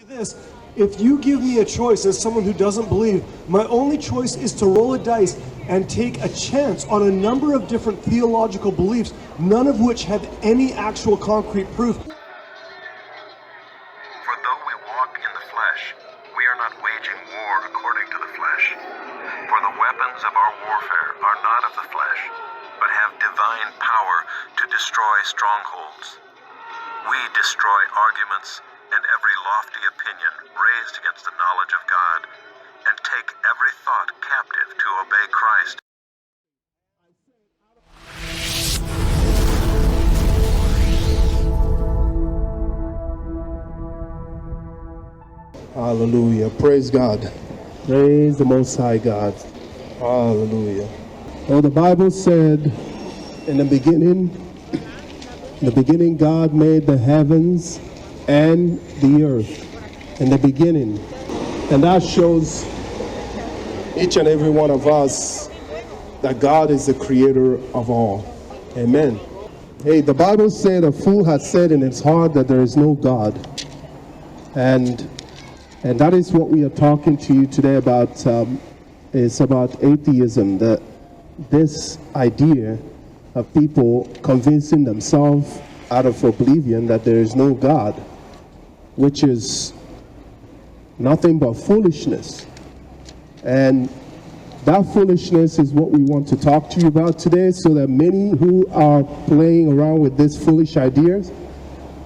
This, if you give me a choice as someone who doesn't believe, my only choice is to roll a dice and take a chance on a number of different theological beliefs, none of which have any actual concrete proof. For though we walk in the flesh, we are not waging war according to the flesh. For the weapons of our warfare are not of the flesh, but have divine power to destroy strongholds. We destroy arguments and every lofty opinion raised against the knowledge of God, and take every thought captive to obey Christ. Hallelujah. Praise God. Praise the Most High God. Hallelujah. Well, the Bible said in the beginning God made the heavens and the earth. In the beginning. And that shows each and every one of us that God is the creator of all. Amen. Hey, the Bible said a fool has said in his heart that there is no God. And that is what we are talking to you today about. It's about atheism, this idea of people convincing themselves out of oblivion that there is no God, which is nothing but foolishness. And that foolishness is what we want to talk to you about today, so that many who are playing around with these foolish ideas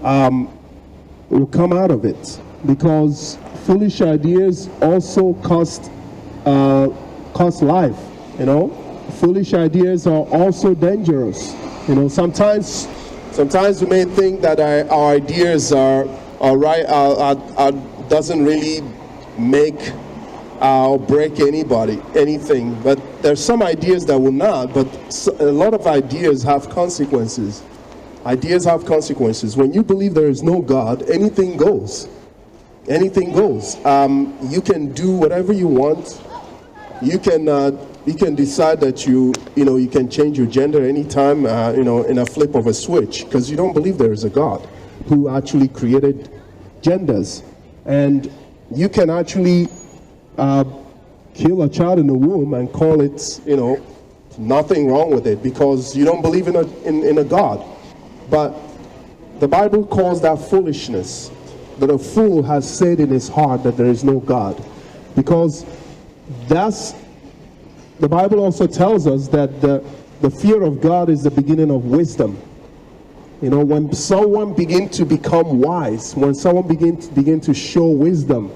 will come out of it. Because foolish ideas also cost life, you know. Foolish ideas are also dangerous. You know, sometimes we may think that our ideas are right, doesn't really make or break anything. But there's some ideas that will not, but a lot of ideas have consequences. Ideas have consequences. When you believe there is no God, anything goes. Anything goes. You can do whatever you want. You can decide that you can change your gender anytime, in a flip of a switch, because you don't believe there is a God who actually created genders. And you can actually kill a child in the womb and call it, nothing wrong with it, because you don't believe in a God. But the Bible calls that foolishness. That a fool has said in his heart that there is no God. Because the Bible also tells us that the fear of God is the beginning of wisdom. You know, when someone begins to become wise, when someone begin to show wisdom,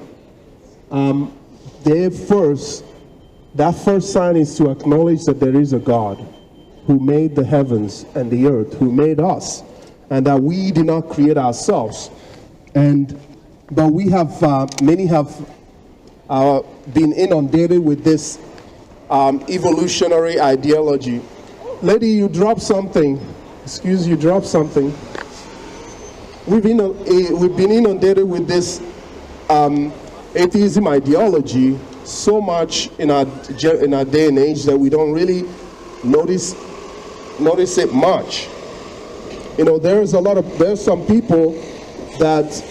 that first sign is to acknowledge that there is a God who made the heavens and the earth, who made us, and that we did not create ourselves. But we have, many have been inundated with this evolutionary ideology. Lady, you dropped something. Excuse you, dropped something. We've been inundated with this atheism ideology so much in our day and age that we don't really notice it much. You know, there's some people that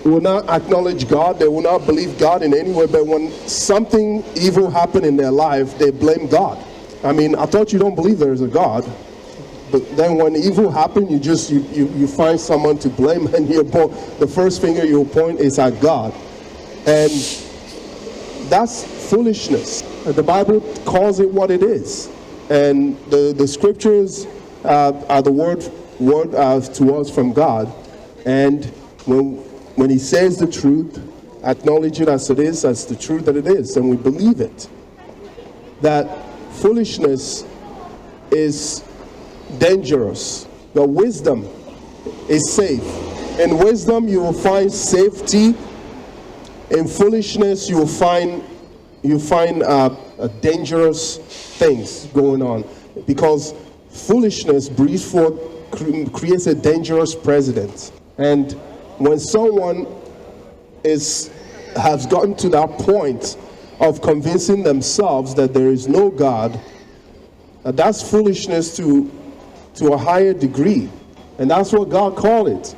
will not acknowledge God. They will not believe God in any way, but when something evil happened in their life, they blame God. I mean, I thought you don't believe there is a God, but then when evil happened, you find someone to blame, and the first finger you point is at God. And that's foolishness. The Bible calls it what it is. And the scriptures are the word to us from God. And when he says the truth, acknowledge it as it is, as the truth that it is, and we believe it. That foolishness is dangerous. The wisdom is safe. In wisdom you will find safety. In foolishness you will find dangerous things going on, because foolishness creates a dangerous precedent. And when someone has gotten to that point of convincing themselves that there is no God, that's foolishness to a higher degree. And that's what God called it.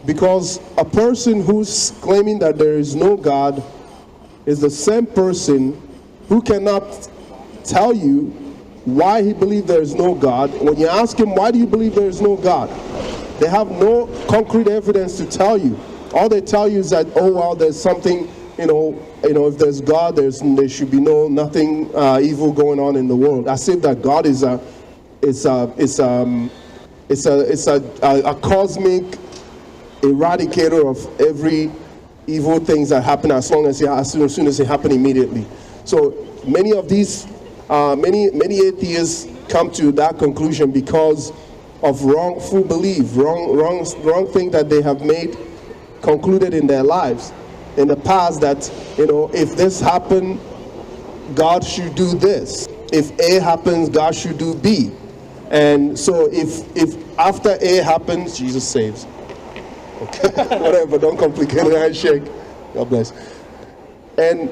Because a person who's claiming that there is no God is the same person who cannot tell you why he believes there is no God. When you ask him, why do you believe there is no God? They have no concrete evidence to tell you. All they tell you is that, oh, well, there's something, if there's God, there should be nothing evil going on in the world. As if that God is a cosmic eradicator of every evil things that happen as soon as they happen immediately. So many of these, many atheists come to that conclusion because of wrongful belief, wrong thing that they have concluded in their lives in the past, that if this happened, God should do this. If A happens, God should do B. And so if after A happens, Jesus saves. Okay, whatever, don't complicate it. Handshake. God bless. And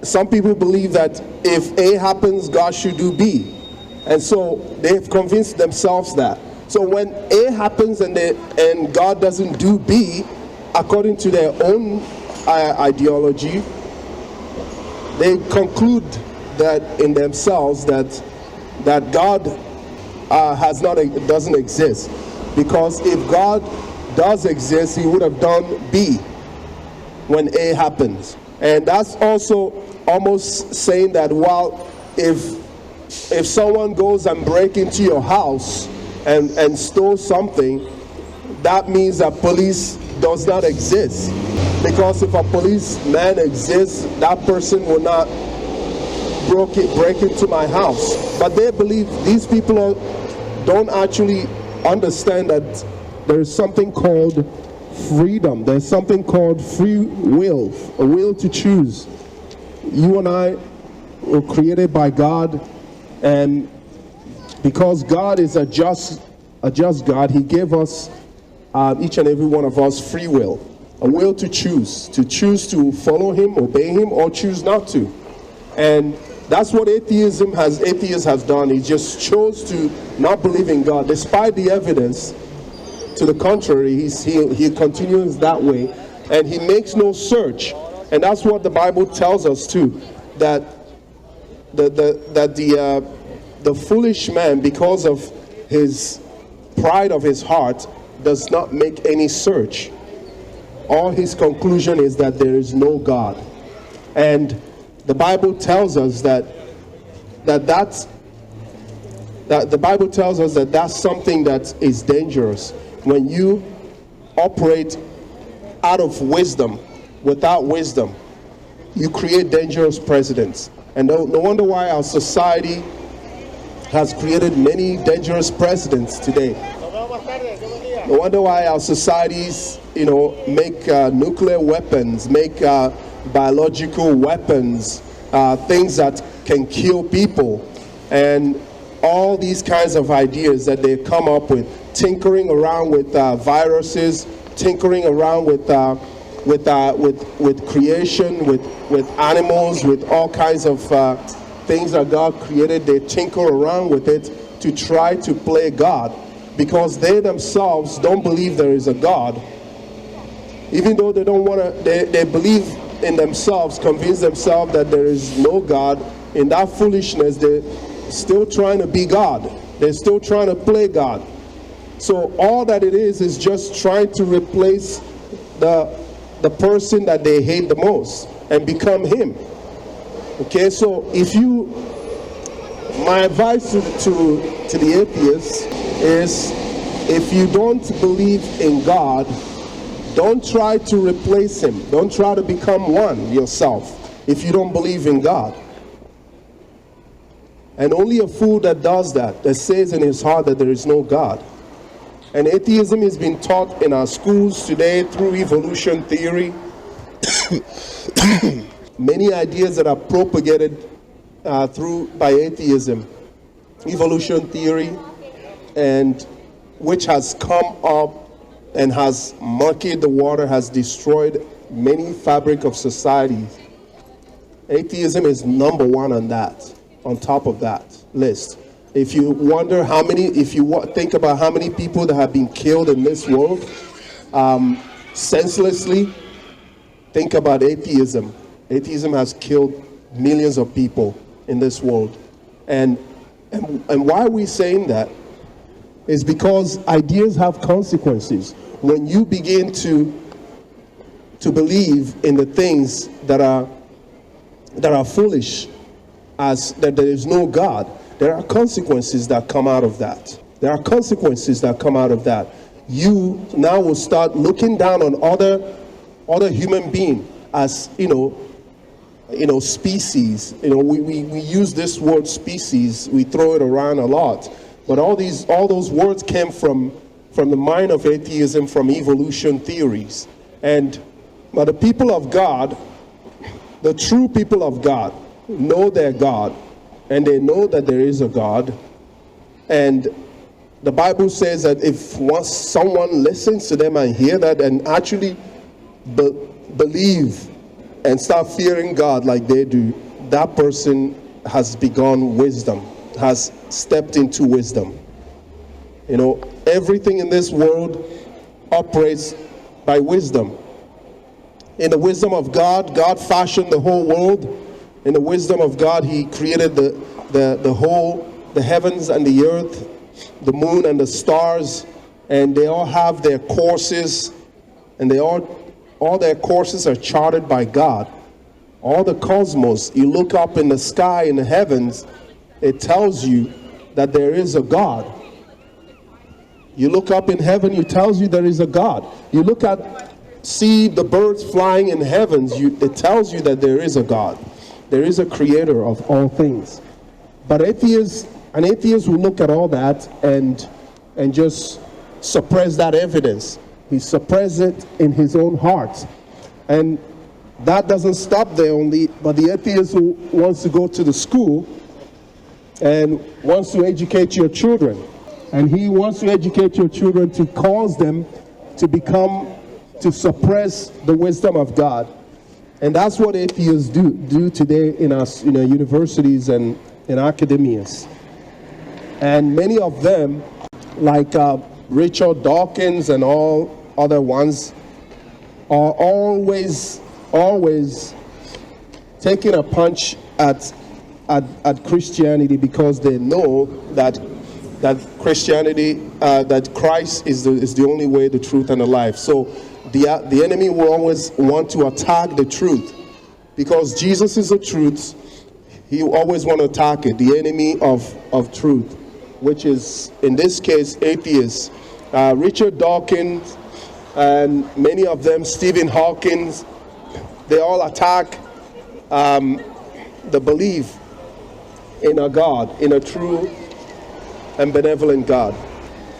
some people believe that if A happens, God should do B. And so they've convinced themselves that. So when A happens and God doesn't do B, according to their own ideology, they conclude that in themselves that God doesn't exist. Because if God does exist, he would have done B when A happens. And that's also almost saying that, well, if someone goes and breaks into your house and stole something, that means that police does not exist. Because if a policeman exists, that person will not break into my house. But they believe, these people don't actually understand that there's something called freedom. There's something called free will, a will to choose. You and I were created by God, and because God is a just God, he gave us, each and every one of us, free will, a will to choose to follow him, obey him, or choose not to. And that's what atheists have done. He just chose to not believe in God, despite the evidence to the contrary. He continues that way, and he makes no search. And that's what the Bible tells us too, that the foolish man, because of his pride of his heart, does not make any search. All his conclusion is that there is no God. And the Bible tells us that the Bible tells us that that's something that is dangerous. When you operate out of wisdom, without wisdom, you create dangerous precedents. And no wonder why our society has created many dangerous precedents today. No wonder why our societies, make nuclear weapons, make biological weapons, things that can kill people, and all these kinds of ideas that they come up with, tinkering around with viruses, tinkering around with creation, with animals, with all kinds of things that God created. They tinker around with it to try to play God, because they themselves don't believe there is a God. Even though they don't want to, they believe in themselves, convince themselves that there is no God. In that foolishness, they're still trying to be God. They're still trying to play God. So all that it is just trying to replace the person that they hate the most and become him. Okay, so my advice to the atheists is, if you don't believe in God, don't try to replace him. Don't try to become one yourself if you don't believe in God. And only a fool that does that says in his heart that there is no God. And atheism has been taught in our schools today through evolution theory. Many ideas that are propagated by atheism, evolution theory, and which has come up and has murkied the water, has destroyed many fabric of society. Atheism is number one on that, on top of that list. If you wonder think about how many people that have been killed in this world, senselessly. Think about atheism. Atheism has killed millions of people in this world. And why are we saying that? Is because ideas have consequences. When you begin to believe in the things that are foolish, as that there is no God, there are consequences that come out of that. There are consequences that come out of that. You now will start looking down on other human beings as, species. We use this word species, we throw it around a lot. But all those words came from the mind of atheism, from evolution theories. But the people of God, the true people of God, know their God, and they know that there is a God. And the Bible says that if once someone listens to them and hear that and actually believe and start fearing God like they do, that person has begun wisdom, has stepped into wisdom. Everything in this world operates by wisdom. In the wisdom of God, God fashioned the whole world. In the wisdom of God, He created the heavens and the earth, the moon and the stars, and they all have their courses, and all their courses are charted by God. All the cosmos, you look up in the sky, in the heavens, it tells you that there is a God. You look up in heaven, it tells you there is a God. You see the birds flying in heavens, it tells you that there is a God. There is a creator of all things. But an atheist will look at all that and just suppress that evidence. He suppresses it in his own heart. And that doesn't stop there only, but the atheist who wants to go to the school and wants to educate your children. And he wants to educate your children to cause them to suppress the wisdom of God. And that's what atheists do today in our universities and in academias. And many of them, like Richard Dawkins and all other ones, are always taking a punch at Christianity, because they know that Christianity, that Christ is the only way, the truth, and the life. So the enemy will always want to attack the truth, because Jesus is the truth. He always want to attack it, the enemy of truth, which is in this case atheists. Richard Dawkins and many of them, Stephen Hawking, they all attack the belief in a God, in a true and benevolent God.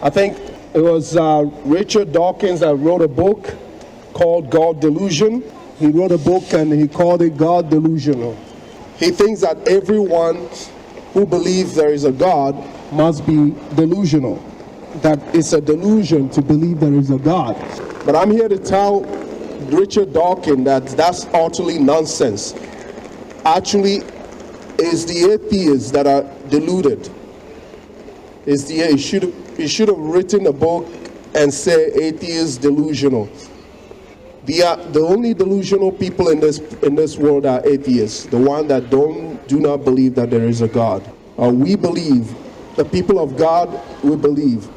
I think it was Richard Dawkins that wrote a book called God Delusion. He wrote a book and he called it God Delusional. He thinks that everyone who believes there is a God must be delusional, that it's a delusion to believe there is a God. But I'm here to tell Richard Dawkins that that's utterly nonsense. Actually, it's the atheists that are deluded. He should have written a book and say atheists delusional. The only delusional people in this world are atheists, the one that do not believe that there is a God. We believe. The people of God, we believe.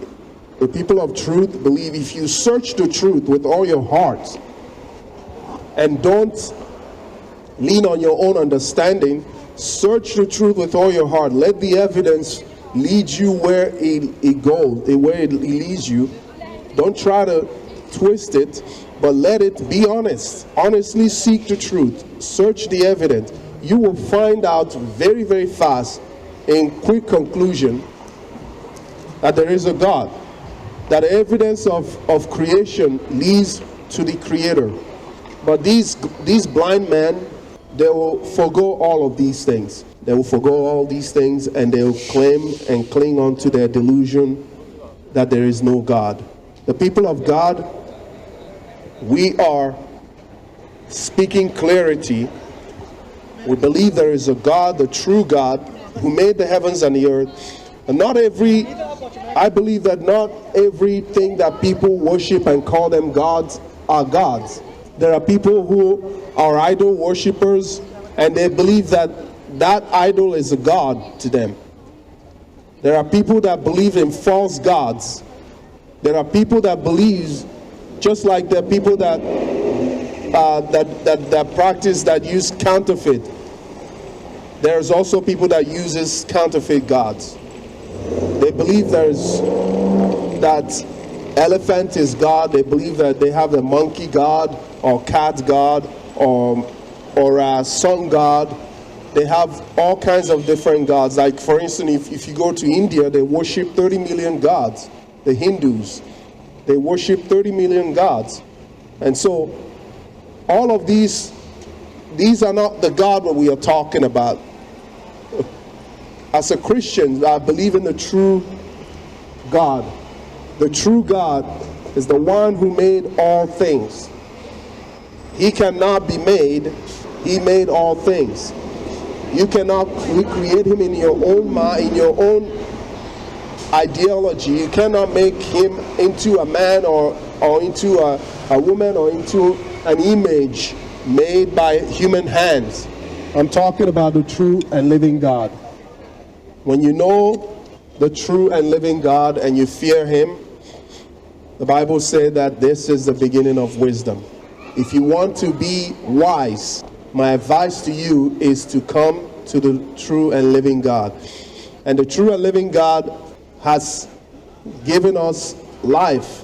The people of truth believe. If you search the truth with all your heart and don't lean on your own understanding, search the truth with all your heart. Let the evidence lead you where it goes, where it leads you. Don't try to twist it, but let it be honest. Honestly seek the truth. Search the evidence. You will find out very, very fast, in quick conclusion, that there is a God. That evidence of creation leads to the Creator. But these blind men, they will forgo all of these things. They will forgo all these things, and they will claim and cling on to their delusion that there is no God. The people of God, we are speaking clarity. We believe there is a God, the true God, who made the heavens and the earth, And I believe that not everything that people worship and call them gods are gods. There are people who are idol worshippers, and they believe that that idol is a god to them. There are people that believe in false gods. There are people that believe, just like there are people that practice, that use counterfeit. There's also people that uses counterfeit gods. They believe that elephant is God. They believe that they have a monkey god or cat god or a sun god. They have all kinds of different gods. Like, for instance, if you go to India, they worship 30 million gods. The Hindus, they worship 30 million gods. And so all of these are not the God that we are talking about. As a Christian, I believe in the true God. The true God is the one who made all things. He cannot be made. He made all things. You cannot recreate him in your own mind, in your own ideology. You cannot make him into a man or into a woman or into an image made by human hands. I'm talking about the true and living God. When you know the true and living God and you fear him, the Bible says that this is the beginning of wisdom. If you want to be wise, my advice to you is to come to the true and living God. And the true and living God has given us life.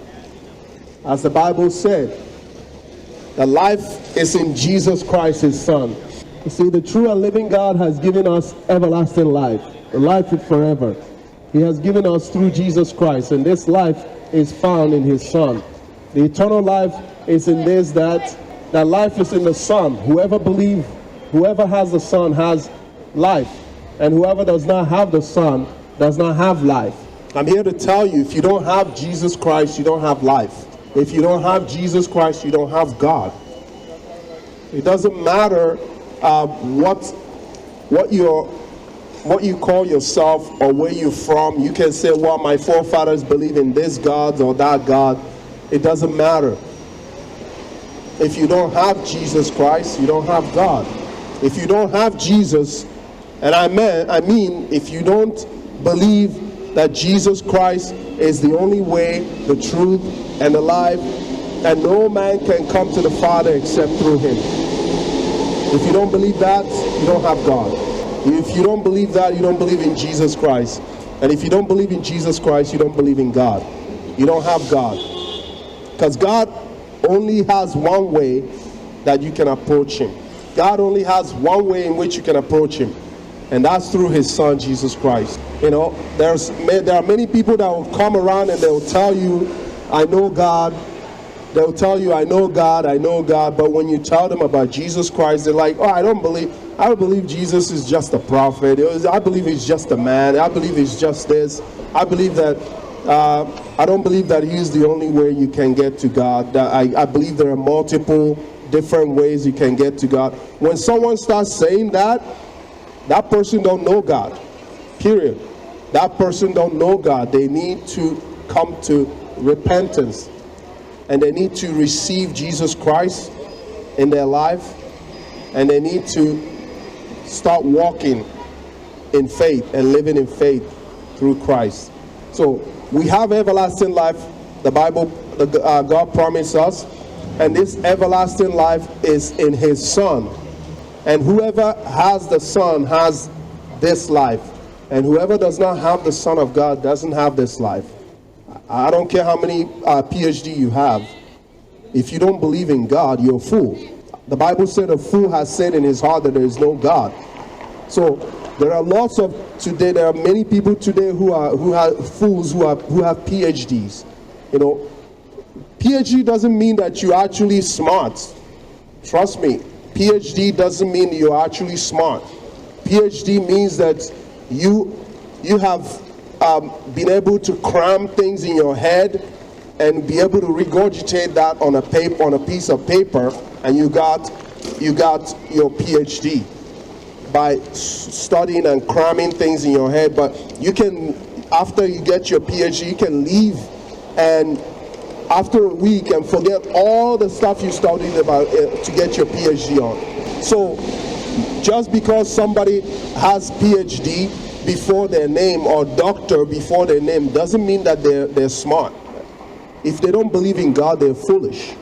As the Bible said, the life is in Jesus Christ, his Son. You see, the true and living God has given us everlasting life. Life forever. He has given us through Jesus Christ, and this life is found in his Son. The eternal life is in this, that life is in the Son. Whoever has the Son has life, and whoever does not have the Son does not have life. I'm here to tell you, if you don't have Jesus Christ, you don't have life. If you don't have Jesus Christ, you don't have God. It doesn't matter what you call yourself or where you're from. You can say, well, my forefathers believe in this God or that God. It doesn't matter. If you don't have Jesus Christ, you don't have God. If you don't have Jesus, and I mean, if you don't believe that Jesus Christ is the only way, the truth, and the life, and no man can come to the Father except through him. If you don't believe that, you don't have God. If you don't believe that, you don't believe in Jesus Christ. And if you don't believe in Jesus Christ, you don't believe in God. You don't have God. Because God only has one way that you can approach him. God only has one way in which you can approach him. And that's through his Son, Jesus Christ. You know, there are many people that will come around and they will tell you, I know God. They'll tell you, I know God, I know God. But when you tell them about Jesus Christ, they're like, oh, I don't believe Jesus is just a prophet. I believe he's just a man. I believe he's just this. I believe that, I don't believe that he's the only way you can get to God. I believe there are multiple different ways you can get to God. When someone starts saying that, that person don't know God, period. That person don't know God. They need to come to repentance. And they need to receive Jesus Christ in their life. And they need to start walking in faith and living in faith through Christ. So we have everlasting life. The Bible, God promised us. And this everlasting life is in his Son. And whoever has the Son has this life. And whoever does not have the Son of God doesn't have this life. I don't care how many PhD you have. If you don't believe in God, you're a fool. The Bible said a fool has said in his heart that there is no God. So there are there are many people today who have fools who have PhDs. You know, PhD doesn't mean that you're actually smart. Trust me, PhD doesn't mean you're actually smart. PhD means that you have been able to cram things in your head and be able to regurgitate that on a piece of paper, and you got your PhD by studying and cramming things in your head. But you can after you get your PhD, you can leave and after a week and forget all the stuff you studied about to get your PhD on. So just because somebody has PhD before their name or doctor before their name doesn't mean that they're smart. If they don't believe in God, they're foolish.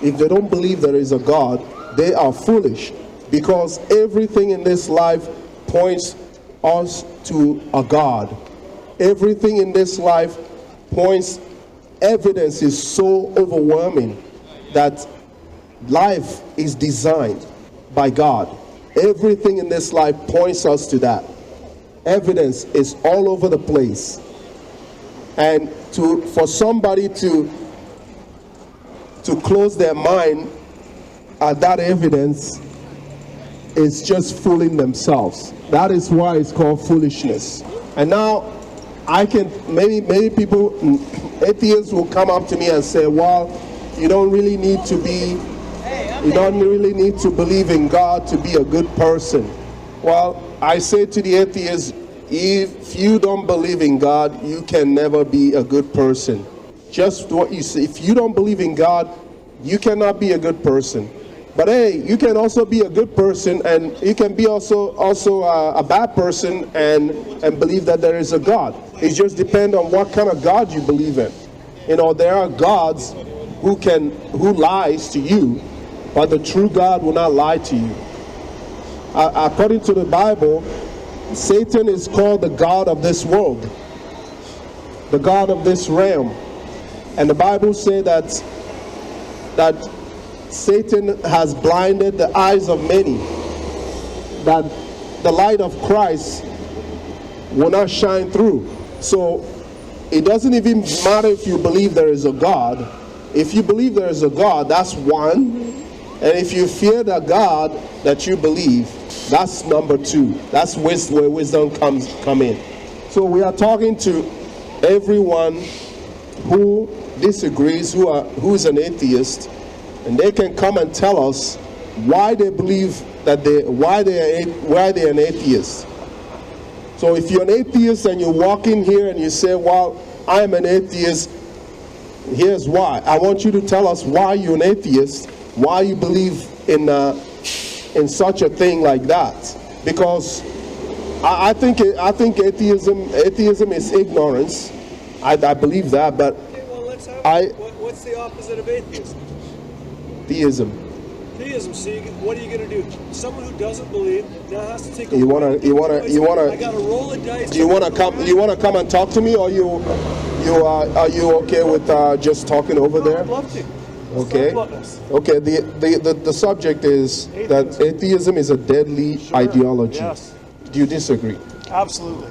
If they don't believe there is a God, they are foolish, because everything in this life points us to a God. Everything in this life points, evidence is so overwhelming that life is designed by God. Everything in this life points us to that. Evidence is all over the place. And for somebody to close their mind at that evidence is just fooling themselves. That is why it's called foolishness. And now many people, atheists will come up to me and say, well, you don't really need to believe in God to be a good person. Well, I say to the atheists, if you don't believe in God, you can never be a good person. Just what you say. If you don't believe in God, you cannot be a good person. But hey, you can also be a good person, and you can be also a bad person and believe that there is a God. It just depends on what kind of God you believe in. You know, there are gods who lies to you, but the true God will not lie to you. According to the Bible, Satan is called the God of this world, the God of this realm. And the Bible says that Satan has blinded the eyes of many, that the light of Christ will not shine through. So it doesn't even matter if you believe there is a God. If you believe there is a God, that's one. And if you fear the God that you believe, that's number two. That's where wisdom come in. So we are talking to everyone who disagrees, who is an atheist, and they can come and tell us why they believe that why they're an atheist. So if you're an atheist and you walk in here and you say, well, I'm an atheist, here's why. I want you to tell us why you're an atheist, why you believe in such a thing like that. Because I think atheism is ignorance. I believe that, but Okay, well, let's have what's the opposite of atheism? Theism. Theism. So what are you going to do? Someone who doesn't believe now has to take a You wanna. I got to roll a dice. Do you wanna come? You wanna come and talk to me, or are you okay with just talking over there? I'd love to. Okay. Okay. The subject is that atheism is a deadly ideology. Yes. Do you disagree? Absolutely.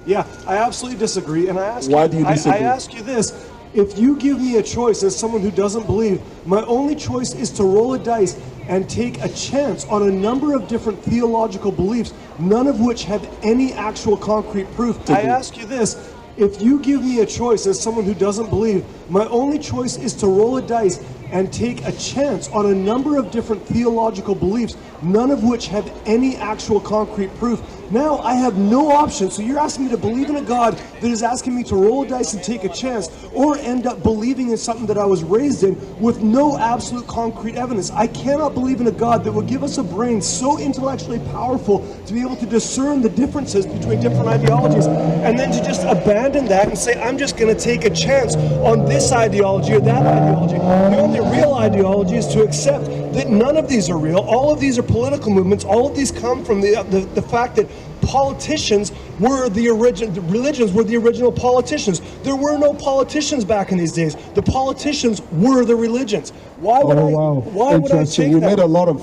Yeah, I absolutely disagree. And I ask Why you, do you disagree? I ask you this. If you give me a choice as someone who doesn't believe, my only choice is to roll a dice and take a chance on a number of different theological beliefs, none of which have any actual concrete proof. I ask you this. If you give me a choice as someone who doesn't believe, my only choice is to roll a dice and take a chance on a number of different theological beliefs, none of which have any actual concrete proof. Now I have no option. So you're asking me to believe in a God that is asking me to roll a dice and take a chance, or end up believing in something that I was raised in with no absolute concrete evidence. I cannot believe in a God that would give us a brain so intellectually powerful to be able to discern the differences between different ideologies, and then to just abandon that and say, I'm just going to take a chance on this ideology or that ideology. The only real ideology is to accept that none of these are real. All of these are political movements. All of these come from the fact that politicians were the religions were the original politicians. There were no politicians back in these days. The politicians were the religions. Why would Why would I take you that? made a lot of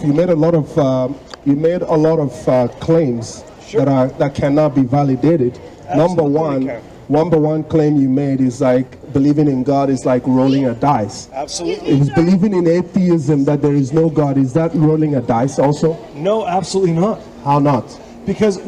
claims that cannot be validated. Absolutely Number one claim you made is like believing in God is like rolling a dice. Absolutely. Is believing in atheism that there is no God, is that rolling a dice also? No, absolutely not. How not? Because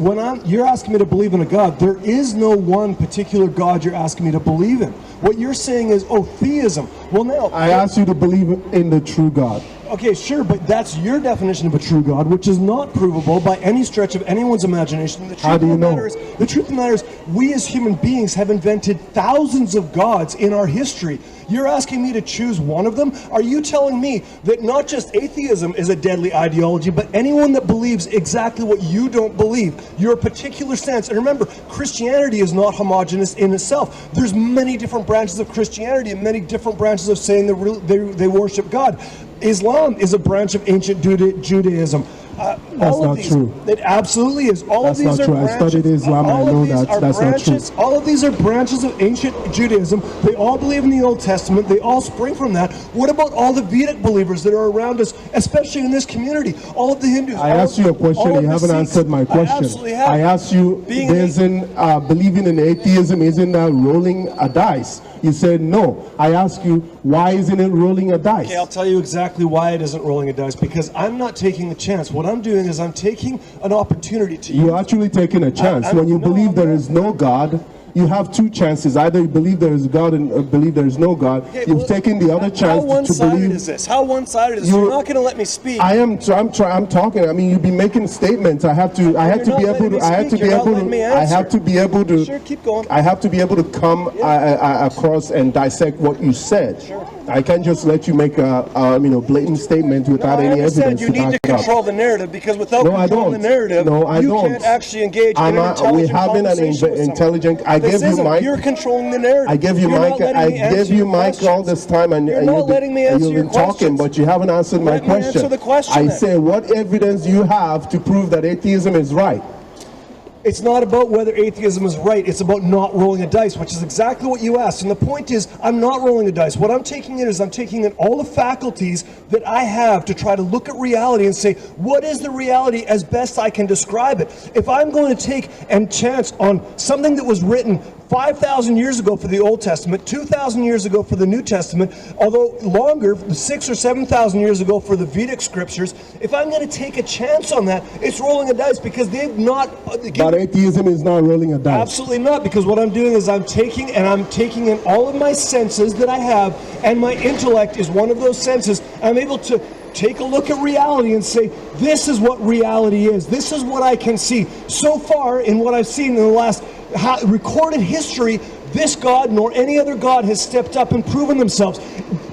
you're asking me to believe in a God, there is no one particular God you're asking me to believe in. What you're saying is, theism. Well, now I asked you to believe in the true God. Okay, sure, but that's your definition of a true God, which is not provable by any stretch of anyone's imagination. How do you know? The truth of the matter is, we as human beings have invented thousands of gods in our history. You're asking me to choose one of them? Are you telling me that not just atheism is a deadly ideology, but anyone that believes exactly what you don't believe, your particular stance? And remember, Christianity is not homogenous in itself. There's many different branches of Christianity and many different branches of saying they worship God. Islam is a branch of ancient Judaism. That's not true. It absolutely is. All of these are branches. I studied Islam. I know that's not true. All of these are branches of ancient Judaism. They all believe in the Old Testament. They all spring from that. What about all the Vedic believers that are around us, especially in this community? All of the Hindus. I asked you a question. You haven't answered my question. I absolutely have. I asked you, believing in atheism isn't rolling a dice. You said no. I asked you, why isn't it rolling a dice? Okay, I'll tell you exactly why it isn't rolling a dice. Because I'm not taking a chance. What I'm doing is I'm taking an opportunity to. You're actually taking a chance. When you believe there is no God, you have two chances. Either you believe there is God and believe there is no God. Okay, You've taken the other chance to believe. How one-sided is this? How one-sided is this? You're not going to let me speak. I'm talking. I mean, you've been making statements. I have to be able to. Sure, keep going. I have to be able to come across and dissect what you said. Sure. I can't just let you make a blatant statement without any evidence. You need to control the narrative, because without controlling the narrative, you can't actually engage in an intelligent conversation with someone. You're controlling the narrative. I gave you mic all this time, and you're not letting me answer your questions. You've been talking, but you haven't answered my question. Answer the question. I say, what evidence do you have to prove that atheism is right? It's not about whether atheism is right. It's about not rolling a dice, which is exactly what you asked. And the point is, I'm not rolling a dice. What I'm taking in is I'm taking in all the faculties that I have to try to look at reality and say, what is the reality as best I can describe it? If I'm going to take and chance on something that was written 5,000 years ago for the Old Testament, 2,000 years ago for the New Testament, although longer, 6,000 or 7,000 years ago for the Vedic scriptures, if I'm going to take a chance on that, it's rolling a dice, because they've not... But atheism is not rolling a dice. Absolutely not, because what I'm doing is I'm taking in all of my senses that I have, and my intellect is one of those senses. I'm able to take a look at reality and say, this is what reality is. This is what I can see. So far, in what I've seen in the last recorded history, this God nor any other God has stepped up and proven themselves.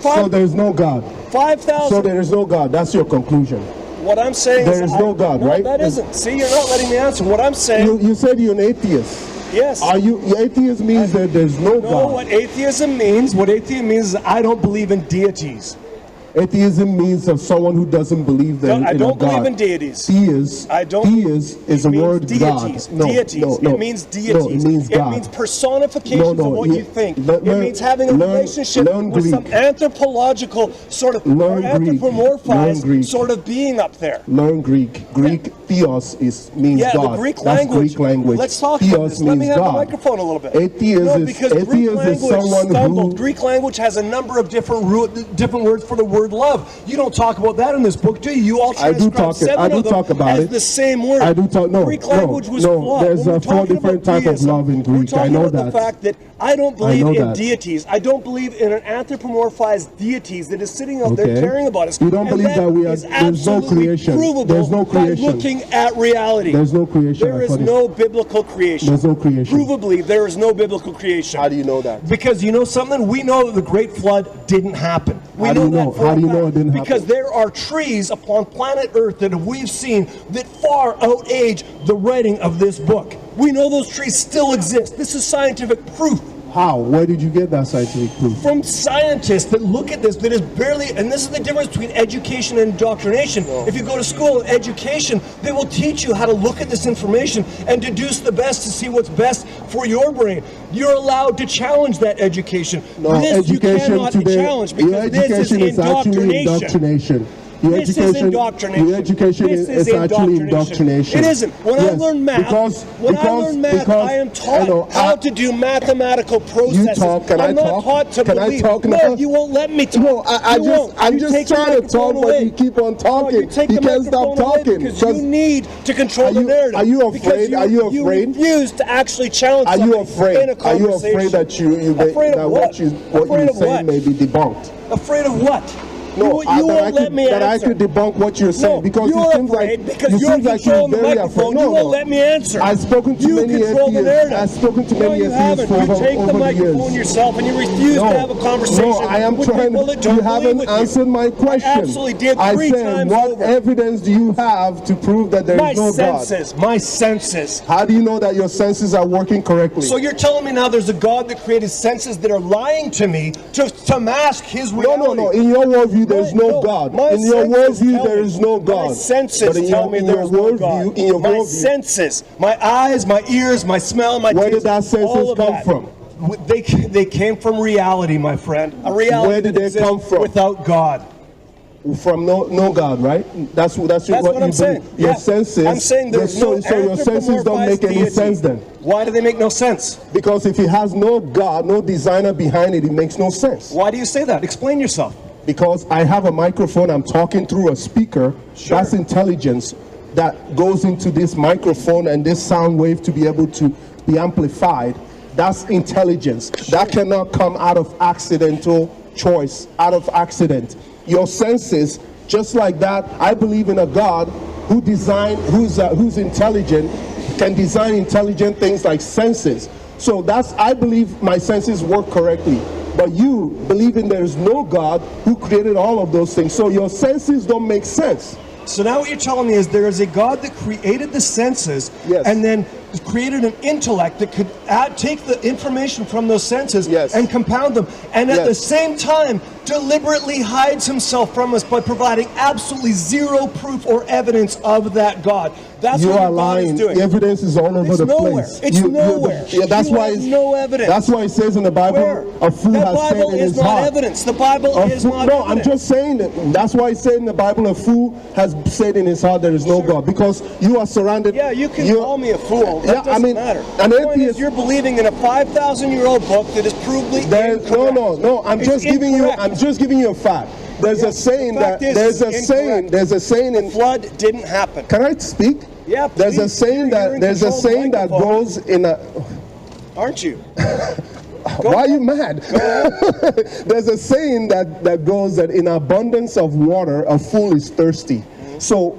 So there's no God. 5,000. So there is no God. That's your conclusion. What I'm saying there is no God, no, right? That isn't. See, you're not letting me answer. What I'm saying. You said you're an atheist. Yes. Atheist means that there's no God. No, what atheism means is I don't believe in deities. Atheism means of someone who doesn't believe that I don't believe in deities. Theist is a word deities. God. Deities. It means deities. No, it means God. It means personifications of what you think. It means having a relationship with some anthropological sort of anthropomorphized sort of being up there. Learn Greek. Greek theos means God. The Greek language. Let's talk about this. Let me have the microphone a little bit. Greek language has a number of different words for the word love. You don't talk about that in this book, do you? You all transcribe seven of them as the same word. Greek language was flawed. There's 4 different types of love in Greek. I know that. We're talking about the fact that I don't believe in deities. I don't believe in an anthropomorphized deities that is sitting out there caring about us. You don't believe that there's no creation. There's no creation. By looking at reality. There's no creation. There is no biblical creation. There's no creation. Provably, there is no biblical creation. How do you know that? Because you know something? We know that the Great Flood didn't happen. How do you know it didn't happen? Because there are trees upon planet Earth that we've seen that far outage the writing of this book. We know those trees still exist. This is scientific proof. How? Where did you get that scientific proof? From scientists that look at this, that is barely, and this is the difference between education and indoctrination. If you go to school and education, they will teach you how to look at this information and deduce the best to see what's best for your brain. You're allowed to challenge that education. This you cannot challenge, because this is indoctrination. This is indoctrination. Your education is actually indoctrination. It isn't. When I learn math, I am taught how to do mathematical processes. You talk, I'm not taught to believe. No, you won't let me talk. No, I'm just trying to talk, but you keep on talking. You can't stop talking. Because you need to control the narrative. Are you afraid? You refuse to actually challenge something in a conversation. Are you afraid that what you say may be debunked? Afraid of what? No, you won't let me that I answer. could debunk what you're saying No, because you're it seems afraid like because you you're seem like you're controlling the very microphone. afraid. You won't let me answer. I've spoken to you many control the atheists. narrative. I've spoken to no, many you atheists haven't. You take over the the microphone years. yourself and you refuse to have a conversation No, I am with trying. people that don't You believe haven't with answered you. my question. I absolutely did I three said, times what over. evidence do you have to prove that there My is no God? senses. My senses. How do you know that your senses are working correctly? So you're telling me now there's a God that created senses that are lying to me to mask his reality? No. In your worldview, there is no God. In your worldview, there is no God. My senses But in tell your, me in there your is no worldview, God. in your My worldview, senses, my eyes, my ears, my smell, my where taste, did that senses all of come that. from? They came from reality, my friend. A reality Where did that they exists come from? without God. From no God, right? That's what what you I'm believe. saying. Your Yeah. senses. I'm saying there's no so your senses don't make any deity. sense then. Why do they make no sense? Because if it has no God, no designer behind it, it makes no sense. Why do you say that? Explain yourself. Because I have a microphone, I'm talking through a speaker. Sure. That's intelligence that goes into this microphone and this sound wave to be able to be amplified. That's intelligence. Sure. That cannot come out of accidental choice, out of accident. Your senses, just like that, I believe in a God who designed, who's intelligent, can design intelligent things like senses. So I believe my senses work correctly. But you believe in there is no God who created all of those things. So your senses don't make sense. So now what you're telling me is there is a God that created the senses Yes. and then created an intellect that could take the information from those senses Yes. and compound them, and at Yes. the same time deliberately hides himself from us by providing absolutely zero proof or evidence of that God. That's You what are your God is lying. doing. The evidence is all over It's the nowhere. place. It's nowhere. Yeah, that's You why have it's no evidence. That's why it says in the Bible, Where? a fool That has Bible said in is his not heart. evidence. The Bible is not No, evidence. I'm just saying that. That's why it said in the Bible, a fool has said in his heart there is no God, because you are surrounded. Yeah, you can you're- call me a fool. That Yeah, I doesn't mean, matter. an The point is atheist- you're believing in a 5,000-year-old book that is provably incorrect. No. I'm It's just giving incorrect. you a fact. There's Yeah, a saying the fact that is there's a it's saying incorrect. there's a saying in. Flood didn't happen. Can I speak? Yeah, There's a please. saying You're in that control of the microphone. goes in a. Aren't you? Why are you mad? There's a saying that goes that in abundance of water, a fool is thirsty. So,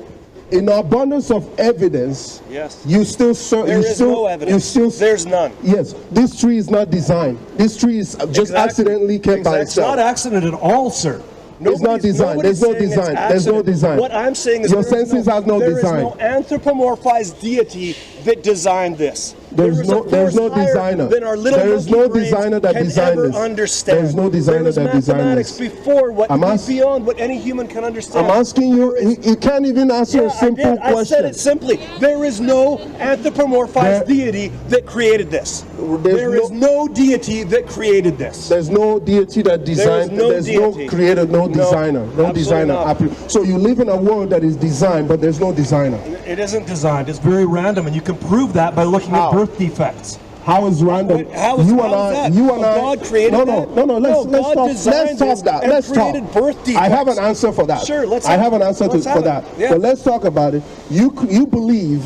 in abundance of evidence, Yes. you still There is no evidence. There's none. Yes, this tree is not designed. This tree is just Exactly. accidentally kept by It's not itself. accident at all, sir. It's not designed. Nobody's There's no saying it's design. There's no accident. design. What I'm saying is Your there is senses have no there design. is no anthropomorphized deity that designed this. There's There is no- a there's no force higher designer. than our little There is monkey no brains designer that can designed ever this. understand. There's no designer there is that designed mathematics this. before what I'm is ask- beyond what any human can understand. I'm asking you, you can't even answer Yeah, a simple I did. question. I said it simply. There is no anthropomorphized There- deity that created this. There's There is no deity that created this. There's no deity that designed. no There's no deity. creator, no designer, no absolutely designer. not. So you live in a world that is designed, but there's no designer. It isn't designed. It's very random, and you can prove that by looking How? at birth defects. How is random? How is that? You and I. God created no. that? No. Let's God talk. designed Let's talk this that. and Let's talk. created birth I have an defects. answer for that. Sure, let's I have have it. an answer Let's for have it. that. Yeah. But let's talk about it. You believe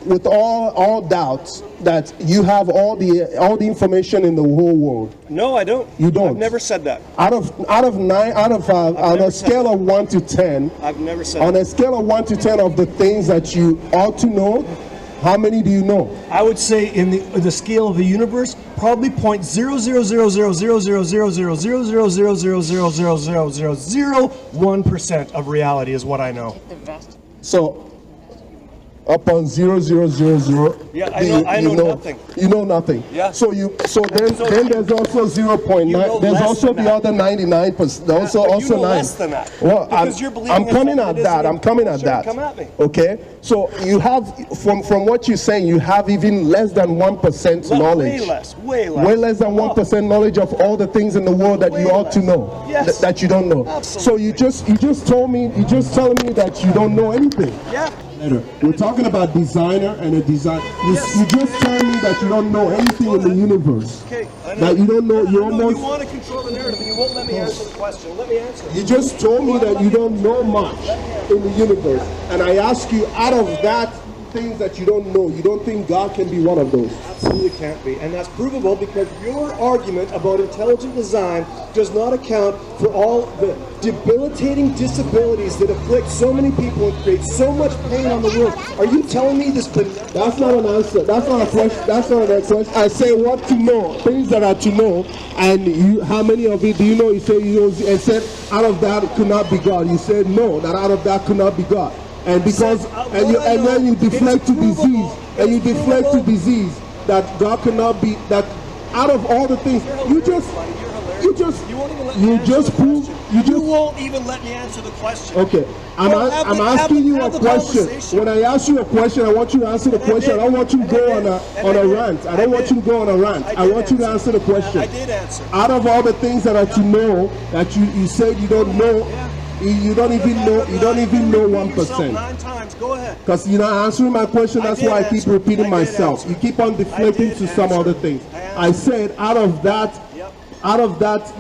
with all doubts that you have all the information in the whole world. No, I don't. You don't. I've never said that. On never a scale of 1 to 10, I've never said on that. a scale of 1 to 10 of the things that you ought to know, how many do you know? I would say in the scale of the universe, probably 0.000000000000001% of reality is what I know. So, upon 0.000, Yeah, I know nothing. You know nothing. Yeah. So then there's also 0.9. You know There's less also than the that. other 99%. but Also you know 9. less than that. Well, Because you're believing I'm in coming something at that that. isn't I'm coming at Sure, that. come at me. Okay. So you have from what you're saying, you have even less than 1% knowledge. Way less. Way less. Way less than 1% knowledge of all the things in the world that you Way ought to less. know. Yes. That you don't know. Absolutely. So you just telling me that you don't know anything. Yeah. We're talking about designer and a design. You just tell me that you don't know anything in the universe. Okay. I know. That you don't know. Yeah, You I know almost. you want to control the narrative, and you won't let me answer the question. Let me answer. You just told me that you don't know much in the universe, and I ask you, out of that things that you don't know, you don't think God can be one of those? Absolutely can't be. And that's provable because your argument about intelligent design does not account for all the debilitating disabilities that afflict so many people and create so much pain on the world. Are you telling me this? That's not an answer. That's not a question. That's not a question. I say what to know, things that are to know, and you, how many of it do you know? You say you know, and said out of that it could not be God. You said no, that out of that could not be God. And because and then you deflect to disease, and you deflect to disease that God cannot be, that out of all the things you just prove you won't even let me answer the question. Okay, I'm asking you a question. When I ask you a question, I want you to answer the question. I don't want you to go on a rant. I don't want you to go on a rant. I want you to answer the question. I did answer. Out of all the things that are to know that you said you don't know, you don't even know 1%. 9 times. Go ahead. Because you're not answering my question. That's why I keep repeating myself. You keep on deflecting to some other things. I said out of that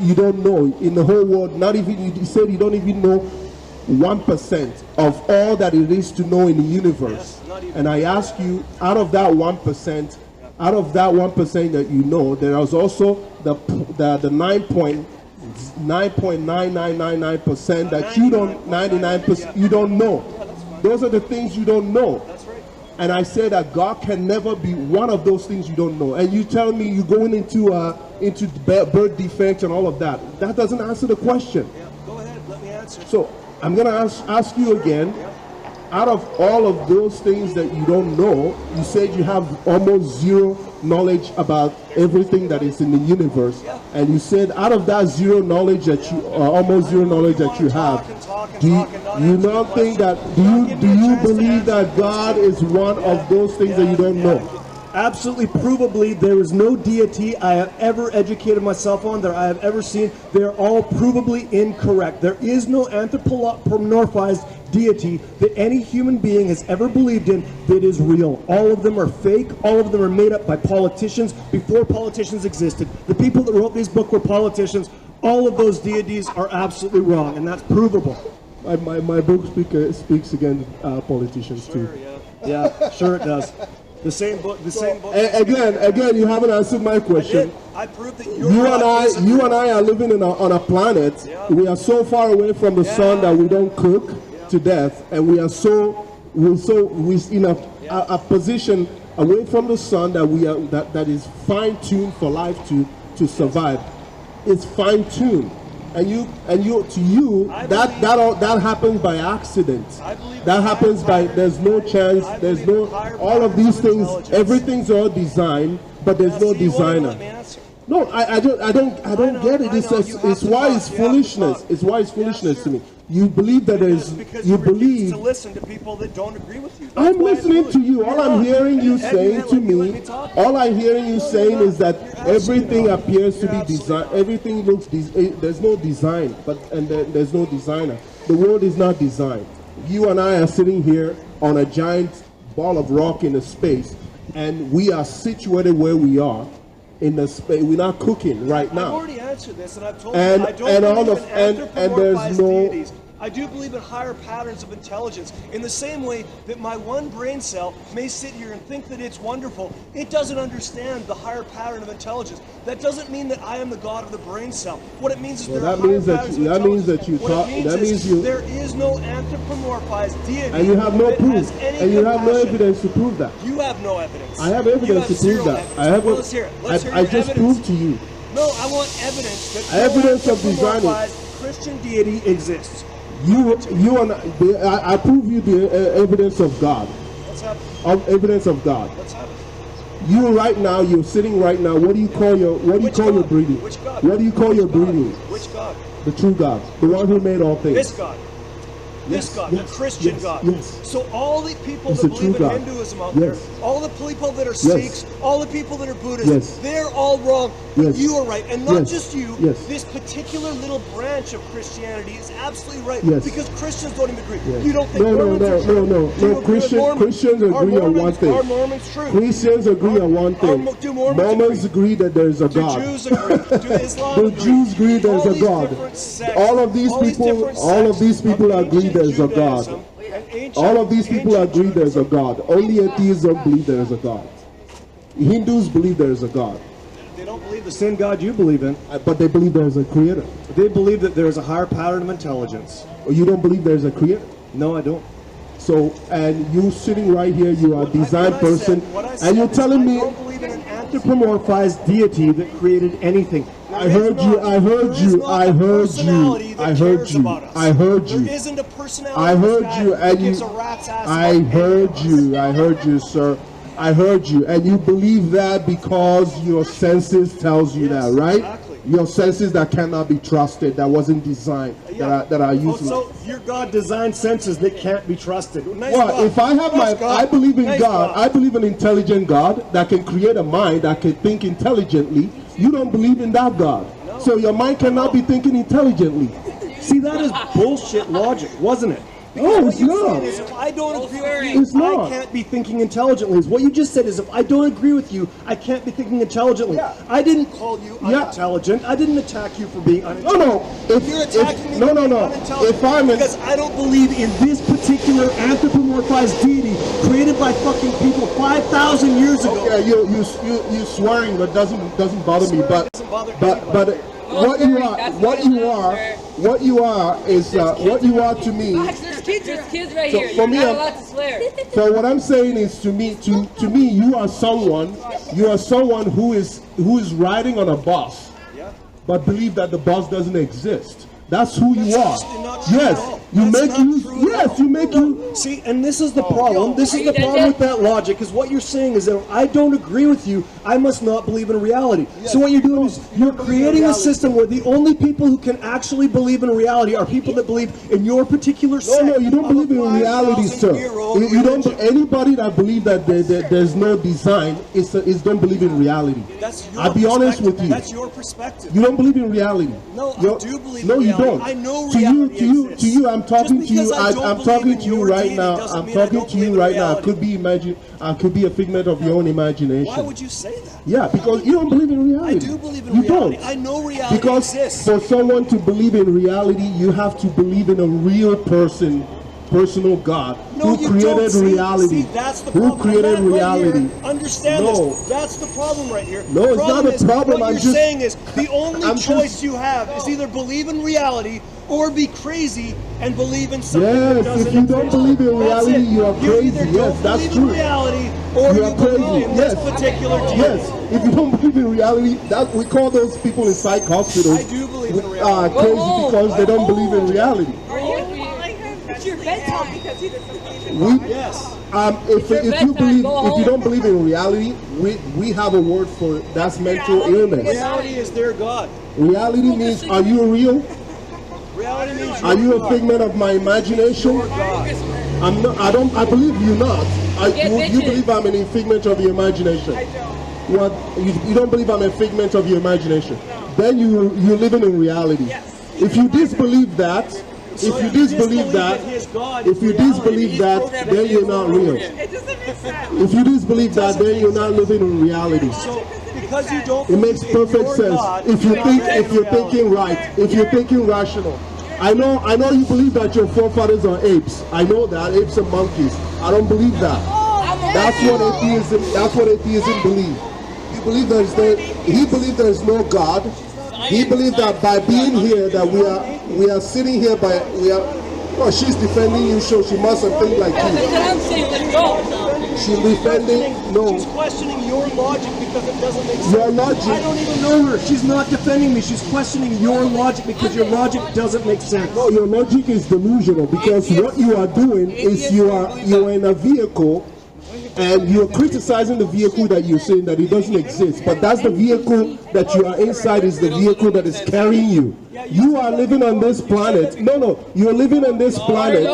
you don't know in the whole world. Not even, you said you don't even know 1% of all that it is to know in the universe. And I ask you, out of that 1%, that you know, there is also the 9.9999% that you don't, 99% you don't know. Those are the things you don't know. And I say that God can never be one of those things you don't know. And you tell me you're going into birth defects and all of that. That doesn't answer the question. Go ahead, let me answer. So I'm going to ask you again. Out of all of those things that you don't know, you said you have almost zero knowledge about everything that is in the universe. And you said out of that zero knowledge that you, almost zero knowledge that you have, do you not think that, do you believe that God is one of those things that you don't know? Absolutely, provably, there is no deity I have ever educated myself on, that I have ever seen. They're all provably incorrect. There is no anthropomorphized deity that any human being has ever believed in that is real. All of them are fake. All of them are made up by politicians before politicians existed. The people that wrote this book were politicians. All of those deities are absolutely wrong, and that's provable. My book speaks against politicians too. Yeah, sure it does. The same book. Again, you haven't answered my question. I proved that You and I are living on a planet. Yeah. We are so far away from the sun that we don't cook to death, and we're in a position away from the sun that we are that is fine tuned for life to survive. It's fine tuned. And to you, that happens by accident. That happens by, there's no chance, there's no, all of these things, everything's all designed, but there's no designer. No, I don't get it. It's why it's foolishness. It's why it's foolishness to me. You believe that you believe to listen to people that don't agree with you. I'm listening to you. All I'm hearing you saying to me, all I'm hearing you saying is that everything appears to be designed. Everything looks, there's no design, there's no designer. The world is not designed. You and I are sitting here on a giant ball of rock in the space, and we are situated where we are in the space. We're not cooking right now. I've already answered this, and I've told you I don't believe in anthropomorphized deities. I do believe in higher patterns of intelligence. In the same way that my one brain cell may sit here and think that it's wonderful, it doesn't understand the higher pattern of intelligence. That doesn't mean that I am the God of the brain cell. What it means is there are higher patterns of intelligence. There is no anthropomorphized deity. And you have no proof. And you have no evidence to prove that. You have no evidence. I have evidence to prove that. Let's hear it. I just proved to you. No, I want evidence that evidence of designing Christian deity exists. You and I prove you the evidence of God. What's happening? Of evidence of God. What's happening? You right now, you're sitting right now. What do you call your breeding? Which God? What do you call your breeding? Which God? The true God, the one who made all things. This God. This God, the Christian God. Yes. So all the people that believe in Hinduism out there, all the people that are Sikhs, all the people that are Buddhists, they're all wrong. But you are right. And not just you. This particular little branch of Christianity is absolutely right. Because Christians don't even agree. You don't think Mormons are true? No. Christians agree on one thing. Are Mormons true? Christians agree on one thing. Do Mormons agree that there is a God. Do Jews agree? Do Islam The Jews agree there is a God. All of these people agree there is a God. All of these people agree there's a God. Only atheists don't believe there is a God. Hindus believe there is a God. They don't believe the same God you believe in. But they believe there is a creator. They believe that there is a higher pattern of intelligence. Or you don't believe there is a creator? No, I don't. So, and you sitting right here, you are a design person, and you're telling me... I don't believe in an anthropomorphized deity that created anything. I heard you. There isn't a personality. I heard you, and gives a rat's ass I heard you, sir. I heard you, and you believe that because your senses tells you that, right? Exactly. Your senses that cannot be trusted, that wasn't designed, that are useless. So your God designed senses that can't be trusted. Well, if I have I believe in God. I believe in an intelligent God that can create a mind that can think intelligently. You don't believe in that God. No. So your mind cannot be thinking intelligently. See, that is bullshit logic, wasn't it? No, it's not. If I don't agree with you, it's not. I can't be thinking intelligently. What you just said is if I don't agree with you, I can't be thinking intelligently. Yeah. I didn't call you unintelligent. I didn't attack you for being unintelligent. No. You're attacking me for being unintelligent If I'm because I don't believe in this particular anthropomorphized deity created by fucking people 5,000 years ago. Okay, you swearing, but doesn't bother me. But what you are to me. There's kids right here. For me, You're not allowed to swear. So what I'm saying is, to me, you are someone who is riding on a bus, but believe that the bus doesn't exist. That's who you are. Yes, you make you. See, and this is the problem. This is the problem with that logic. Is what you're saying is that if I don't agree with you, I must not believe in reality. So what you're doing is you're creating a system where the only people who can actually believe in reality are people that believe in your particular sect. No, you don't believe in reality, sir. You don't. Anybody that believes that there's no design is don't believe in reality. I'll be honest with you. That's your perspective. You don't believe in reality. No, I do believe in reality. No, you don't. I know reality exists. To you, I'm talking to you. I'm talking to you right now. I'm talking to you right now. Could be a figment of your own imagination. Why would you say that? Yeah, because you don't believe in reality. I do believe in reality. I know reality exists. For someone to believe in reality, you have to believe in a real personal God who created reality. See, that's the problem. Who created reality? Understand this. That's the problem right here. No, it's not a problem. What you're saying is the only choice you have is either believe in reality or be crazy and believe in something that doesn't exist. Yes, if you don't believe in reality, you are crazy. Yes, that's true. Reality or you believe in this particular deity. Yes, if you don't believe in reality, that we call those people in psych hospitals. I do believe in reality. Crazy because they don't believe in reality. It's your bedtime because he doesn't believe in Yes. If you don't believe in reality, we have a word for it. That's mental illness. Reality is their God. Reality means, are you real? Reality means are you a figment of my imagination? I'm not. I believe you're not. You believe I'm an figment of your imagination. I don't. What? You don't believe I'm a figment of your imagination? No. Then you're living in reality. Yes. If you disbelieve that. If you disbelieve that, then you're not real. It doesn't make sense. If you disbelieve that, then you're not living in reality. So, because you don't, it makes perfect sense. If you're thinking right, if you're thinking rational. I know you believe that your forefathers are apes. I know that, apes and monkeys. I don't believe that. That's what atheism believes. He believes there is no God. He believes that by being here, that we are sitting here oh, she's defending you, so she mustn't think like you. She's defending, no. She's questioning your logic because it doesn't make sense. Your logic. I don't even know her. She's not defending me. She's questioning your logic because your logic doesn't make sense. No, your logic is delusional because what you are doing is you are in a vehicle. And you're criticizing the vehicle that you're saying that it doesn't exist. But that's the vehicle that you are inside, is the vehicle that is carrying you. You are living on this planet. No, you're living on this planet.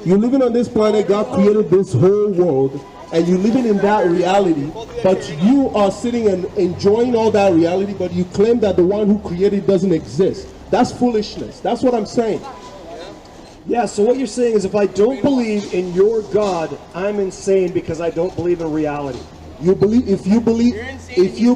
You're living on this planet. God created this whole world. And you're living in that reality. But you are sitting and enjoying all that reality. But you claim that the one who created doesn't exist. That's foolishness. That's what I'm saying. Yeah, so what you're saying is if I don't believe in your God, I'm insane because I don't believe in reality. If you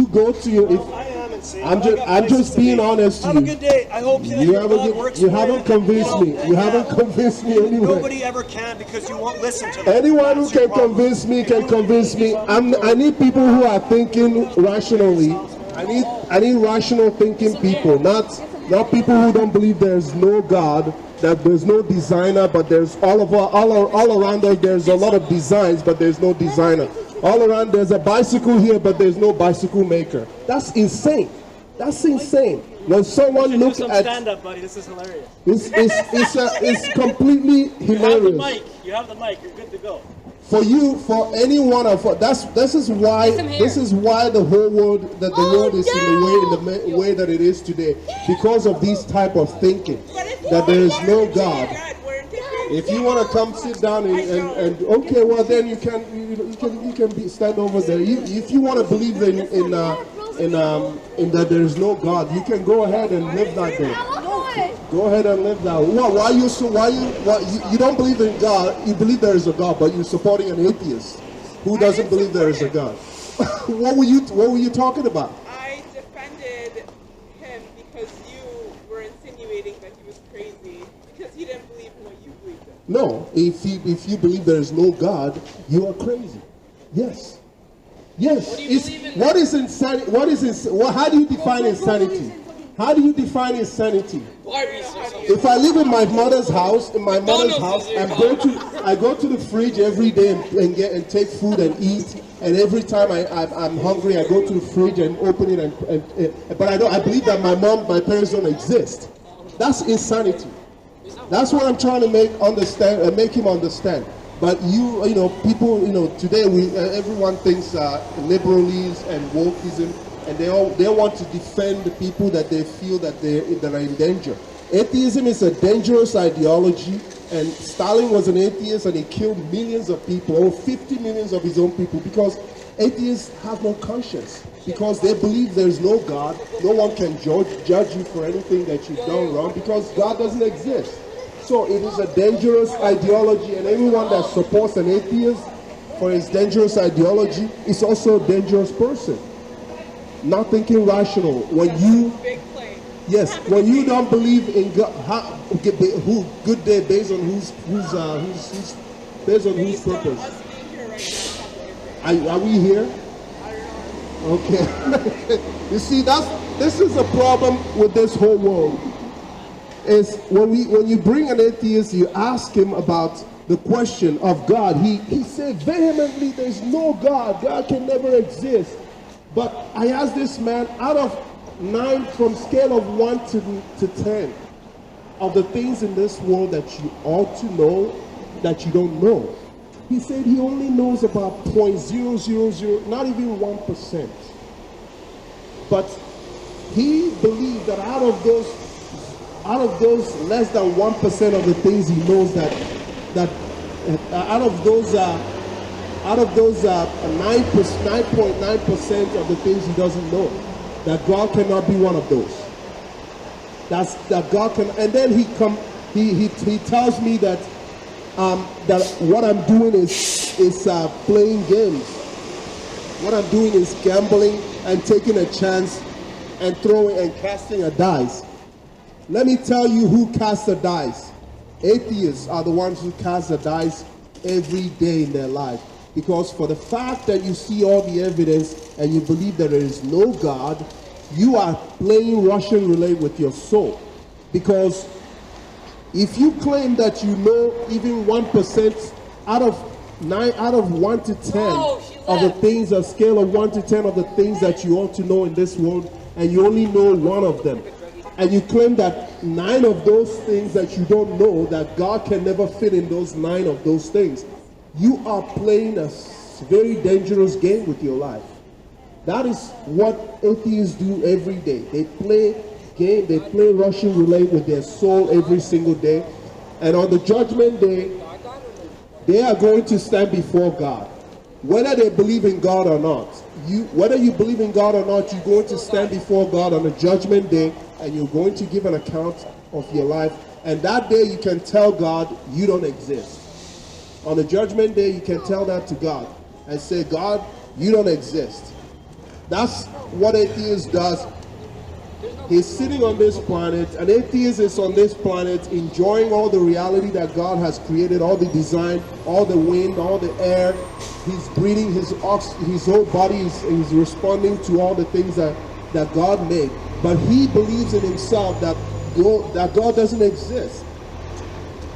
go to your... I am insane. See, I'm I got just places to being be. honest to Have a you. good day. I hope that your God works You for haven't convinced me. You haven't convinced me anyway. Nobody ever can because you won't listen to them. Anyone who That's your can problem. convince me can convince me. I need people who are thinking rationally. I need rational thinking people, not people who don't believe there's no God, that there's no designer, but there's all around us there's a lot of designs, but there's no designer. All around there's a bicycle here, but there's no bicycle maker. That's insane. That's insane. When someone looks at stand up, buddy. This is hilarious. it's completely hilarious. You have the mic. You're good to go. For you, for any one of us, this is why the whole world the world is in the way that it is today, because of this type of thinking that there is no God. If you want to come sit down and okay, well then you can stand over there. If you want to believe in that there is no God, you can go ahead and live that day. Go ahead and live that. Why you don't believe in God? You believe there is a God, but you're supporting an atheist who doesn't believe there is a God. What were you talking about? I defended him because you were insinuating that he was crazy because he didn't believe in what you believed in. No, if you believe there is no God, you are crazy. Yes. Yes. What is insanity? How do you define insanity? How do you define insanity? If I live in my mother's house, I go to the fridge every day and take food and eat. And every time I'm hungry, I go to the fridge and open it. But I believe that my parents don't exist. That's insanity. That's what I'm trying to make him understand. But people, today everyone thinks liberalism and wokeism, and they want to defend the people that they feel that are in danger. Atheism is a dangerous ideology, and Stalin was an atheist and he killed millions of people, over 50 millions of his own people, because atheists have no conscience, because they believe there's no God. No one can judge you for anything that you've done wrong, because God doesn't exist. So it is a dangerous ideology, and anyone that supports an atheist for his dangerous ideology is also a dangerous person. Not thinking rational. When you don't believe in God, good day based on whose purpose? Are we here? Okay. You see, this is a problem with this whole world. Is when you bring an atheist, you ask him about the question of God. He said vehemently, "There's no God. God can never exist." But I asked this man, out of 9, from scale of 1 to 10, of the things in this world that you ought to know that you don't know, he said he only knows about 0.000, not even 1%. But he believed that out of those less than 1% of the things he knows, out of those 9.9% of the things he doesn't know, that God cannot be one of those. That God can. And then he tells me that what I'm doing is playing games. What I'm doing is gambling and taking a chance and throwing and casting a dice. Let me tell you who casts the dice. Atheists are the ones who cast the dice every day in their life. Because for the fact that you see all the evidence and you believe that there is no God, you are playing Russian roulette with your soul. Because if you claim that you know even 1% out of 1 to 10 of the things, a scale of 1 to 10 of the things that you ought to know in this world, and you only know 1 of them, and you claim that 9 of those things that you don't know, that God can never fit in those 9 of those things, you are playing a very dangerous game with your life. That is what atheists do every day. They play Russian roulette with their soul every single day. And on the judgment day, they are going to stand before God. Whether they believe in God or not, whether you believe in God or not, you're going to stand before God on the judgment day, and you're going to give an account of your life. And that day you can tell God you don't exist. On the judgment day, you can tell that to God and say, God, you don't exist. That's what atheist does He's sitting on this planet. An atheist is on this planet enjoying all the reality that God has created, all the design, all the wind, all the air. He's breathing, his whole body is responding to all the things that God made. But he believes in himself that God doesn't exist.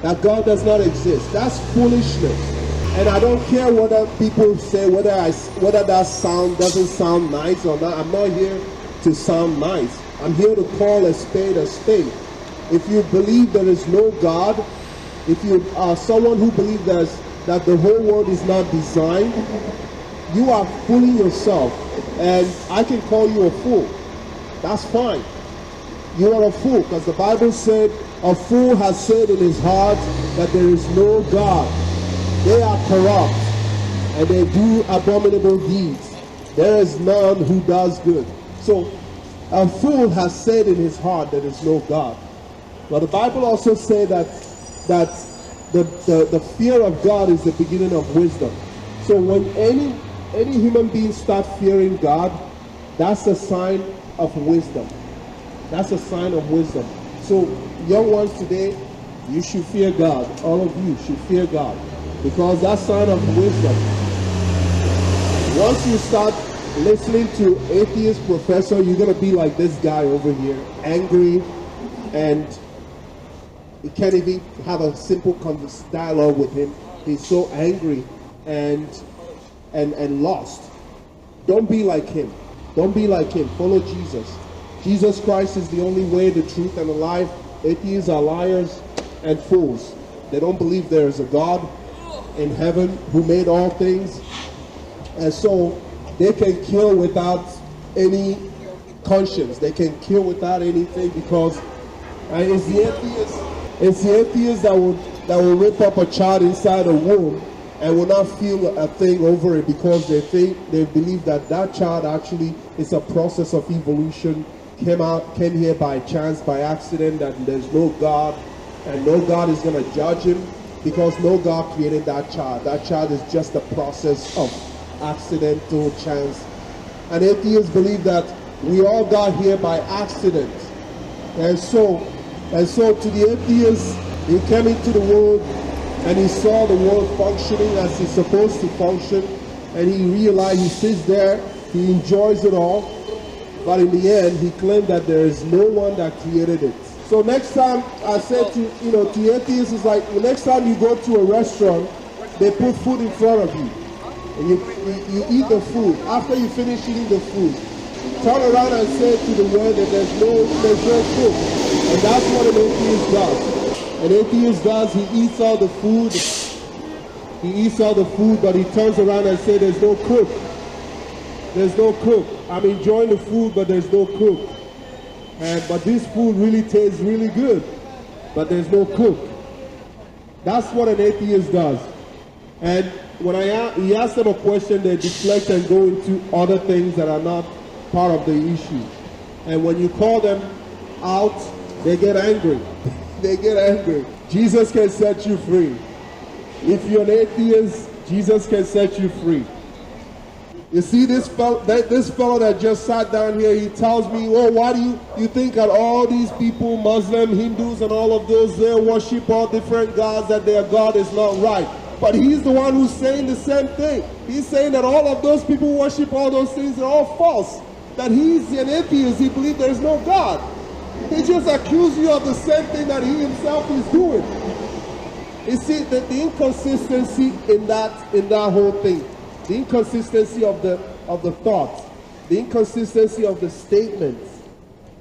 That God does not exist. That's foolishness. And I don't care whether people say whether that sound doesn't sound nice or not. I'm not here to sound nice. I'm here to call a spade a spade. If you believe there is no God, if you are someone who believes that the whole world is not designed, you are fooling yourself. And I can call you a fool. That's fine. You are a fool, because the Bible said, a fool has said in his heart that there is no God. They are corrupt, and they do abominable deeds. There is none who does good. So, a fool has said in his heart that there is no God. But the Bible also says that the fear of God is the beginning of wisdom. So when any human being start fearing God, that's a sign of wisdom. That's a sign of wisdom. So young ones today, you should fear God. All of you should fear God, because that's a sign of wisdom. Once you start listening to atheist professor, you're going to be like this guy over here, angry, and you can't even have a simple dialogue with him. He's so angry and lost. Don't be like him. Don't be like him. Follow Jesus. Jesus Christ is the only way, the truth, and the life. Atheists are liars and fools. They don't believe there is a God in heaven who made all things, and so they can kill without any conscience. They can kill without anything, because it's the atheist that will rip up a child inside a womb and will not feel a thing over it, because they believe that child actually is a process of evolution, came here by chance, by accident, that there's no God, and no God is going to judge him, because no God created that child. That child is just a process of accidental chance. And atheists believe that we all got here by accident. And so to the atheist, he came into the world and he saw the world functioning as it's supposed to function, and he realized, he sits there, he enjoys it all, but in the end he claimed that there is no one that created it. So next time, I said to atheists, it's like, next time you go to a restaurant, they put food in front of you, and you eat the food. After you finish eating the food, turn around and say to the world that there's no food. And that's what an atheist does. An atheist does, he eats all the food. He eats all the food, but he turns around and says there's no cook. There's no cook. I'm enjoying the food, but there's no cook. But this food really tastes really good, but there's no cook. That's what an atheist does. And when he asks them a question, they deflect and go into other things that are not part of the issue. And when you call them out, they get angry. They get angry. Jesus can set you free. If you're an atheist, Jesus can set you free. You see this fellow that just sat down here, he tells me, oh, why do you think that all these people, Muslim, Hindus, and all of those, they worship all different gods, that their God is not right? But he's the one who's saying the same thing. He's saying that all of those people worship all those things are all false. That he's an atheist, he believes there's no God. He just accused you of the same thing that he himself is doing. You see, the inconsistency in that whole thing, the inconsistency of the thoughts, the inconsistency of the statements,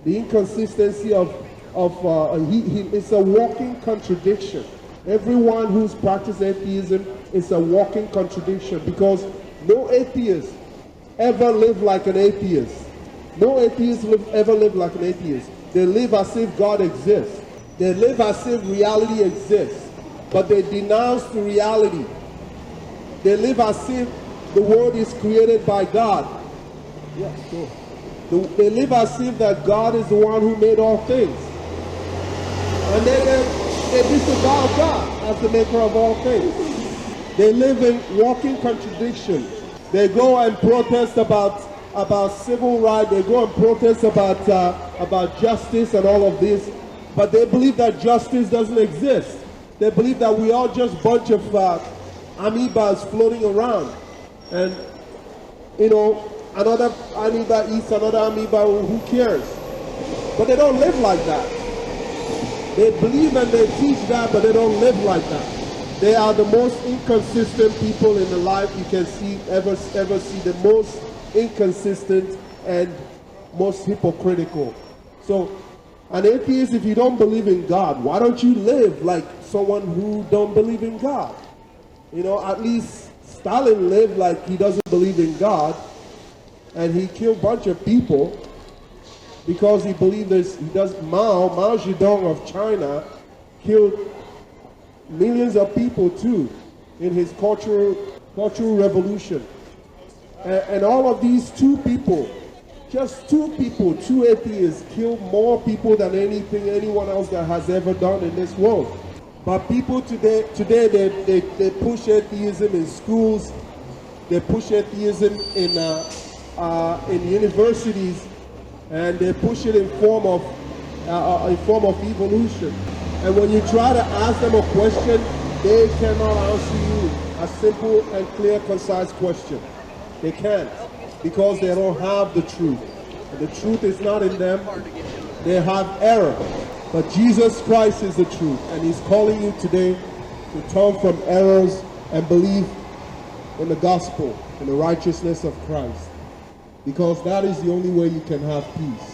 the inconsistency it's a walking contradiction. Everyone who's practiced atheism is a walking contradiction, because no atheist ever lived like an atheist. No atheist ever lived like an atheist. They live as if God exists. They live as if reality exists, but they denounce the reality. They live as if the world is created by God. Yeah, sure. They live as if that God is the one who made all things. And they disavow God as the maker of all things. They live in walking contradiction. They go and protest about about civil rights, they go and protest about justice and all of this, but they believe that justice doesn't exist. They believe that we are just bunch of amoebas floating around, and another amoeba eats another amoeba, who cares? But they don't live like that. They believe and they teach that, but they don't live like that. They are the most inconsistent people in the life you can ever see, the most inconsistent and most hypocritical. So, an atheist, if you don't believe in God, why don't you live like someone who don't believe in God? At least Stalin lived like he doesn't believe in God, and he killed a bunch of people because he believed this. Mao Zedong of China killed millions of people too in his cultural revolution. And all of these just two atheists, killed more people than anyone else that has ever done in this world. But people today they push atheism in schools, they push atheism in universities, and they push it in form of evolution. And when you try to ask them a question, they cannot answer you a simple and clear, concise question. They can't, because they don't have the truth. And the truth is not in them. They have error. But Jesus Christ is the truth, and He's calling you today to turn from errors and believe in the gospel, in the righteousness of Christ. Because that is the only way you can have peace.